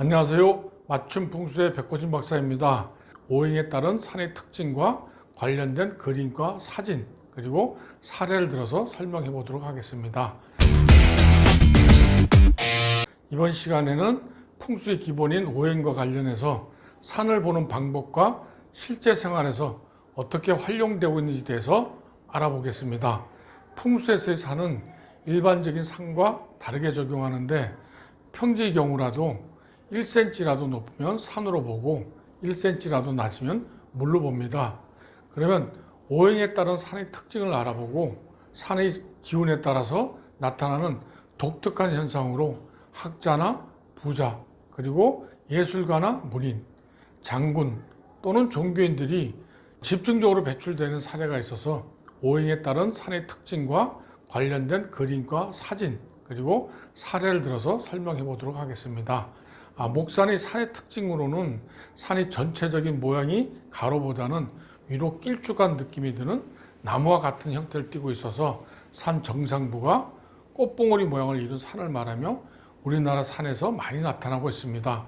안녕하세요. 맞춤 풍수의 백호진 박사입니다. 오행에 따른 산의 특징과 관련된 그림과 사진 그리고 사례를 들어서 설명해 보도록 하겠습니다. 이번 시간에는 풍수의 기본인 오행과 관련해서 산을 보는 방법과 실제 생활에서 어떻게 활용되고 있는지에 대해서 알아보겠습니다. 풍수에서의 산은 일반적인 산과 다르게 적용하는데 평지의 경우라도 1cm라도 높으면 산으로 보고 1cm라도 낮으면 물로 봅니다. 그러면 오행에 따른 산의 특징을 알아보고 산의 기운에 따라서 나타나는 독특한 현상으로 학자나 부자 그리고 예술가나 문인, 장군 또는 종교인들이 집중적으로 배출되는 사례가 있어서 오행에 따른 산의 특징과 관련된 그림과 사진 그리고 사례를 들어서 설명해 보도록 하겠습니다. 목산의 산의 특징으로는 산의 전체적인 모양이 가로보다는 위로 길쭉한 느낌이 드는 나무와 같은 형태를 띠고 있어서 산 정상부가 꽃봉오리 모양을 이룬 산을 말하며 우리나라 산에서 많이 나타나고 있습니다.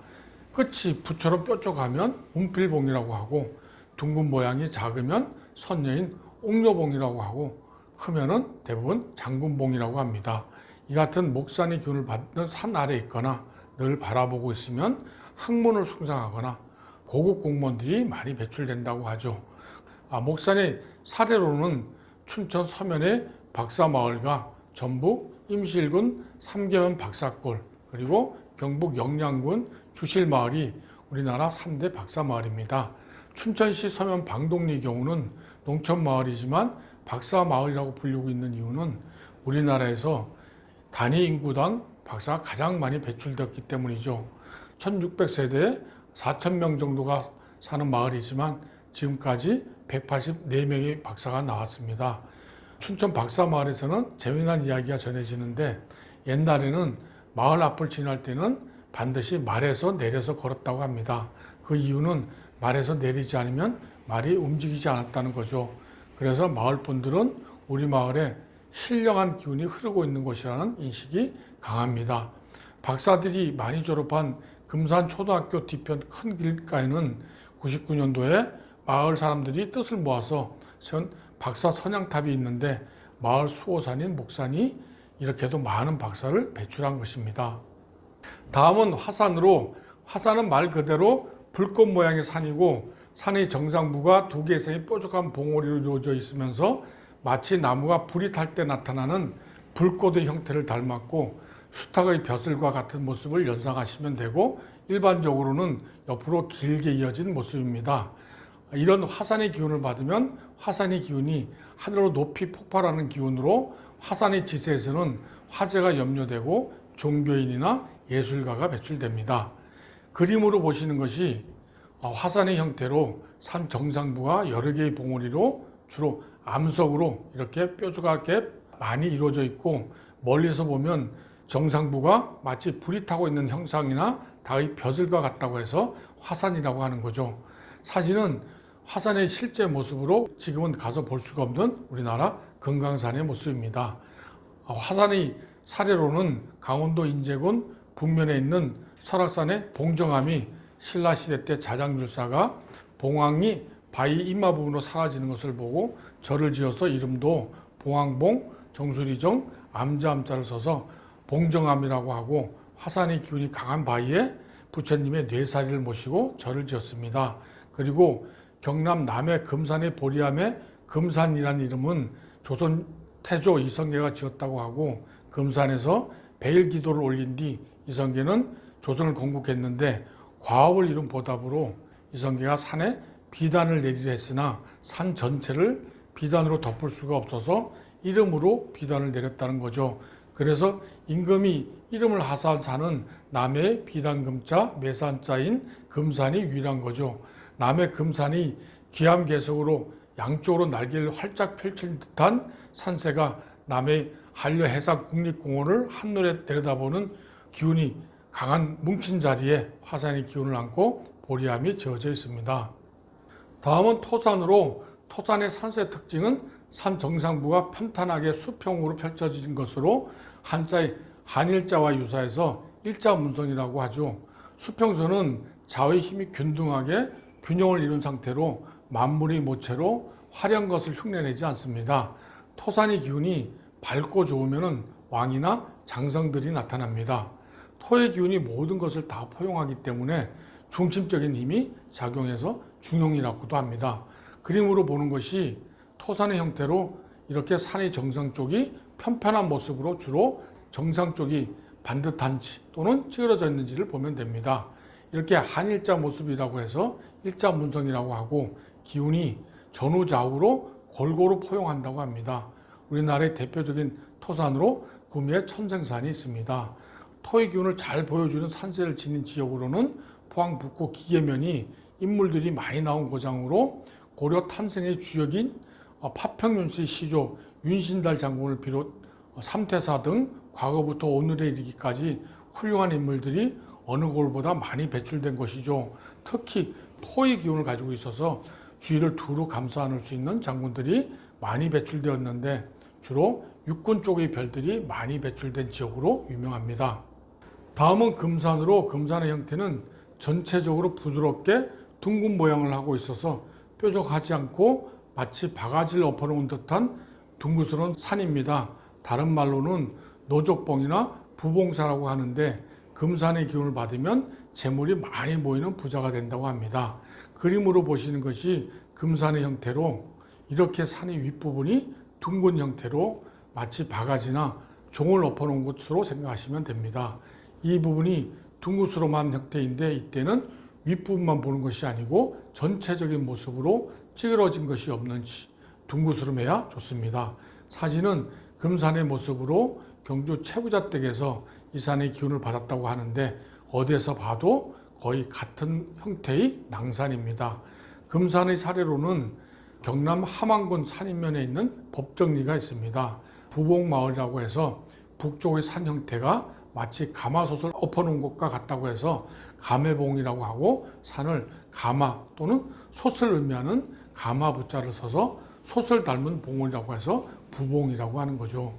끝이 부처럼 뾰족하면 운필봉이라고 하고 둥근 모양이 작으면 선녀인 옥녀봉이라고 하고 크면은 대부분 장군봉이라고 합니다. 이 같은 목산의 기운을 받는 산 아래에 있거나 늘 바라보고 있으면 학문을 숭상하거나 고급 공무원들이 많이 배출된다고 하죠. 목산의 사례로는 춘천 서면의 박사마을과 전북 임실군 삼계면 박사골 그리고 경북 영양군 주실마을이 우리나라 3대 박사마을입니다. 춘천시 서면 방동리의 경우는 농촌마을이지만 박사마을이라고 불리고 있는 이유는 우리나라에서 단위 인구당 박사가 가장 많이 배출되었기 때문이죠. 1600세대에 4000명 정도가 사는 마을이지만 지금까지 184명의 박사가 나왔습니다. 춘천 박사마을에서는 재미난 이야기가 전해지는데 옛날에는 마을 앞을 지날 때는 반드시 말에서 내려서 걸었다고 합니다. 그 이유는 말에서 내리지 않으면 말이 움직이지 않았다는 거죠. 그래서 마을 분들은 우리 마을에 신령한 기운이 흐르고 있는 곳이라는 인식이 강합니다. 박사들이 많이 졸업한 금산초등학교 뒤편 큰 길가에는 99년도에 마을 사람들이 뜻을 모아서 세운 박사 선양탑이 있는데 마을 수호산인 목산이 이렇게도 많은 박사를 배출한 것입니다. 다음은 화산으로, 화산은 말 그대로 불꽃 모양의 산이고 산의 정상부가 두 개의 산이 뾰족한 봉우리로 이루어져 있으면서 마치 나무가 불이 탈 때 나타나는 불꽃의 형태를 닮았고 수탉의 벼슬과 같은 모습을 연상하시면 되고 일반적으로는 옆으로 길게 이어진 모습입니다. 이런 화산의 기운을 받으면 화산의 기운이 하늘로 높이 폭발하는 기운으로 화산의 지세에서는 화재가 염려되고 종교인이나 예술가가 배출됩니다. 그림으로 보시는 것이 화산의 형태로 산 정상부가 여러 개의 봉우리로 주로 암석으로 이렇게 뾰족하게 많이 이루어져 있고 멀리서 보면 정상부가 마치 불이 타고 있는 형상이나 닭의 벼슬과 같다고 해서 화산이라고 하는 거죠. 사진은 화산의 실제 모습으로 지금은 가서 볼 수가 없는 우리나라 금강산의 모습입니다. 화산의 사례로는 강원도 인제군 북면에 있는 설악산의 봉정암이 신라시대 때 자장율사가 봉황이 바위 입마 부분으로 사라지는 것을 보고 절을 지어서 이름도 봉황봉, 정수리정, 암자암자를 써서 봉정암이라고 하고 화산의 기운이 강한 바위에 부처님의 뇌사리를 모시고 절을 지었습니다. 그리고 경남 남해 금산의 보리암에 금산이라는 이름은 조선 태조 이성계가 지었다고 하고 금산에서 배일기도를 올린 뒤 이성계는 조선을 건국했는데 과업을 이룬 보답으로 이성계가 산에 비단을 내리려 했으나 산 전체를 비단으로 덮을 수가 없어서 이름으로 비단을 내렸다는 거죠. 그래서 임금이 이름을 하사한 산은 남해의 비단금자 매산자인 금산이 유일한 거죠. 남해 금산이 기암괴석으로 양쪽으로 날개를 활짝 펼친 듯한 산세가 남해 한려해상 국립공원을 한눈에 내려다보는 기운이 강한 뭉친 자리에 화산의 기운을 안고 보리암이 지어져 있습니다. 다음은 토산으로, 토산의 산세 특징은 산 정상부가 편탄하게 수평으로 펼쳐진 것으로 한자의 한일자와 유사해서 일자 문성이라고 하죠. 수평선은 좌우의 힘이 균등하게 균형을 이룬 상태로 만물의 모체로 화려한 것을 흉내내지 않습니다. 토산의 기운이 밝고 좋으면 왕이나 장성들이 나타납니다. 토의 기운이 모든 것을 다 포용하기 때문에 중심적인 힘이 작용해서 중용이라고도 합니다. 그림으로 보는 것이 토산의 형태로 이렇게 산의 정상 쪽이 편편한 모습으로 주로 정상 쪽이 반듯한지 또는 찌그러져 있는지를 보면 됩니다. 이렇게 한일자 모습이라고 해서 일자 문성이라고 하고 기운이 전후좌우로 골고루 포용한다고 합니다. 우리나라의 대표적인 토산으로 구미에 천생산이 있습니다. 토의 기운을 잘 보여주는 산세를 지닌 지역으로는 포항 북구 기계면이 인물들이 많이 나온 고장으로 고려 탄생의 주역인 파평윤씨 시조 윤신달 장군을 비롯 삼태사 등 과거부터 오늘에 이르기까지 훌륭한 인물들이 어느 곳보다 많이 배출된 것이죠. 특히 토의 기운을 가지고 있어서 주위를 두루 감싸 안을 수 있는 장군들이 많이 배출되었는데 주로 육군 쪽의 별들이 많이 배출된 지역으로 유명합니다. 다음은 금산으로 금산의 형태는 전체적으로 부드럽게 둥근 모양을 하고 있어서 뾰족하지 않고 마치 바가지를 엎어놓은 듯한 둥그스러운 산입니다. 다른 말로는 노족봉이나 부봉사라고 하는데 금산의 기운을 받으면 재물이 많이 모이는 부자가 된다고 합니다. 그림으로 보시는 것이 금산의 형태로 이렇게 산의 윗부분이 둥근 형태로 마치 바가지나 종을 엎어놓은 것으로 생각하시면 됩니다. 이 부분이 둥그스름한 형태인데 이때는 윗부분만 보는 것이 아니고 전체적인 모습으로 찌그러진 것이 없는지 둥그스름해야 좋습니다. 사진은 금산의 모습으로 경주 채부자댁에서 이 산의 기운을 받았다고 하는데 어디에서 봐도 거의 같은 형태의 낭산입니다. 금산의 사례로는 경남 함안군 산인면에 있는 법정리가 있습니다. 부봉마을이라고 해서 북쪽의 산 형태가 마치 가마솥을 엎어놓은 것과 같다고 해서 가매봉이라고 하고 산을 가마 또는 솥을 의미하는 가마부자를 써서 솥을 닮은 봉이라고 해서 부봉이라고 하는 거죠.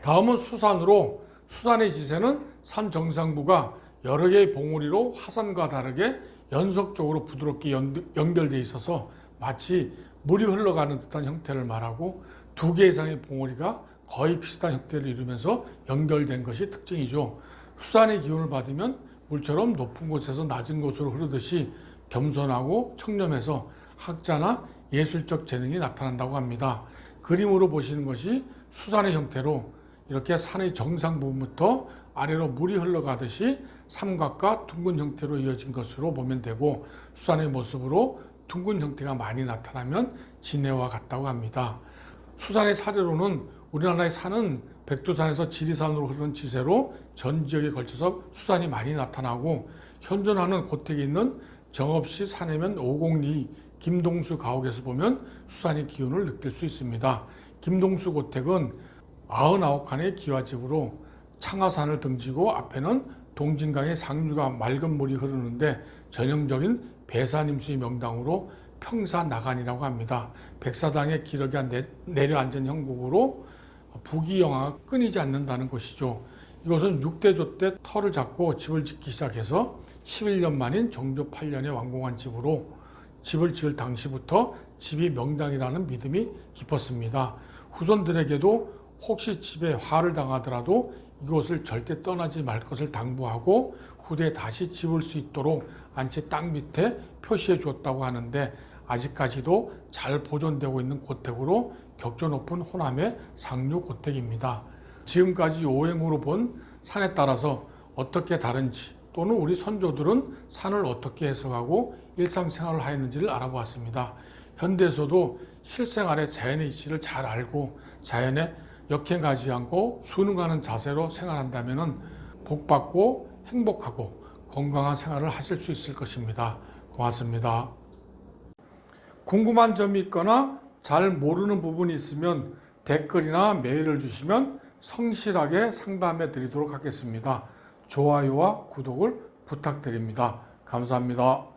다음은 수산으로 수산의 지세는 산 정상부가 여러 개의 봉우리로 화산과 다르게 연속적으로 부드럽게 연결되어 있어서 마치 물이 흘러가는 듯한 형태를 말하고 두 개 이상의 봉우리가 거의 비슷한 형태를 이루면서 연결된 것이 특징이죠. 수산의 기운을 받으면 물처럼 높은 곳에서 낮은 곳으로 흐르듯이 겸손하고 청렴해서 학자나 예술적 재능이 나타난다고 합니다. 그림으로 보시는 것이 수산의 형태로 이렇게 산의 정상 부분부터 아래로 물이 흘러가듯이 삼각과 둥근 형태로 이어진 것으로 보면 되고 수산의 모습으로 둥근 형태가 많이 나타나면 진해와 같다고 합니다. 수산의 사례로는 우리나라의 산은 백두산에서 지리산으로 흐르는 지세로 전 지역에 걸쳐서 수산이 많이 나타나고 현존하는 고택이 있는 정읍시 산해면 502 김동수 가옥에서 보면 수산의 기운을 느낄 수 있습니다. 김동수 고택은 99칸의 기와집으로 창하산을 등지고 앞에는 동진강의 상류가 맑은 물이 흐르는데 전형적인 배산임수의 명당으로 평사나간이라고 합니다. 백사장의 기러기 내려앉은 형국으로 부귀영화가 끊이지 않는다는 것이죠. 이것은 6대조 때 터를 잡고 집을 짓기 시작해서 11년 만인 정조 8년에 완공한 집으로 집을 지을 당시부터 집이 명당이라는 믿음이 깊었습니다. 후손들에게도 혹시 집에 화를 당하더라도 이곳을 절대 떠나지 말 것을 당부하고 후대에 다시 지을 수 있도록 안치 땅 밑에 표시해 주었다고 하는데 아직까지도 잘 보존되고 있는 고택으로 격조 높은 호남의 상류 고택입니다. 지금까지 오행으로 본 산에 따라서 어떻게 다른지 또는 우리 선조들은 산을 어떻게 해석하고 일상생활을 하였는지를 알아보았습니다. 현대에서도 실생활에 자연의 이치를 잘 알고 자연에 역행하지 않고 순응하는 자세로 생활한다면 복받고 행복하고 건강한 생활을 하실 수 있을 것입니다. 고맙습니다. 궁금한 점이 있거나 잘 모르는 부분이 있으면 댓글이나 메일을 주시면 성실하게 상담해 드리도록 하겠습니다. 좋아요와 구독을 부탁드립니다. 감사합니다.